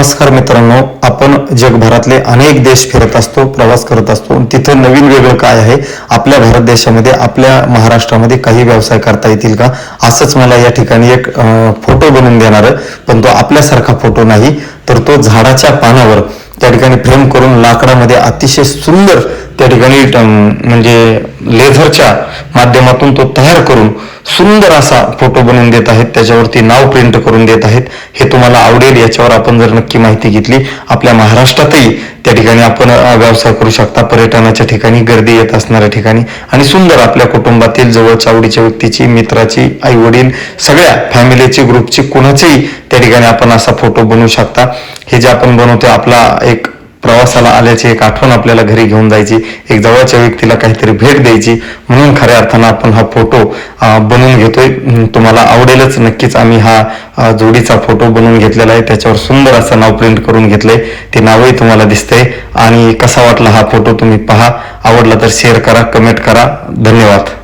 नमस्कार मित्रांनो, आपण जगभरातले अनेक देश फिरत असतो, प्रवास करत असतो. तिथं नवीन वेगळं काय आहे, आपल्या भारत देशामध्ये, आपल्या महाराष्ट्रामध्ये काही व्यवसाय करता येतील का, असंच मला या ठिकाणी एक फोटो बनवून देणार, पण तो आपल्यासारखा फोटो नाही, तर तो झाडाच्या पानावर त्या ठिकाणी फ्रेम करून लाकडामध्ये अतिशय सुंदर त्या ठिकाणी म्हणजे लेझरच्या माध्यमातून तो तयार करून सुंदर असा फोटो बनवून देत आहेत. त्याच्यावरती नाव प्रिंट करून देत आहेत. हे तुम्हाला आवडेल. याच्यावर आपण जर नक्की माहिती घेतली, आपल्या महाराष्ट्रातही त्या ठिकाणी आपण व्यवसाय करू शकता. पर्यटनाच्या ठिकाणी, गर्दी येत असणाऱ्या ठिकाणी, आणि सुंदर आपल्या कुटुंबातील जवळच्या आवडीच्या व्यक्तीची, मित्राची, आई वडील, सगळ्या फॅमिलीची, ग्रुपची, कुणाचेही त्या ठिकाणी आपण असा फोटो बनवू शकता. हे जे आपण बनवतो, आपला एक प्रवासाला आल्याची एक आठवण आपल्याला घरी घेऊन जायची, एक जवळच्या व्यक्तीला काहीतरी भेट द्यायची, म्हणून खऱ्या अर्थानं आपण हा फोटो बनवून घेतोय. तुम्हाला आवडेलच नक्कीच. आम्ही हा जोडीचा फोटो बनवून घेतलेला आहे. त्याच्यावर सुंदर असं नाव प्रिंट करून घेतलंय. ते नावही तुम्हाला दिसतंय. आणि कसा वाटला हा फोटो तुम्ही पहा. आवडला तर शेअर करा, कमेंट करा. धन्यवाद.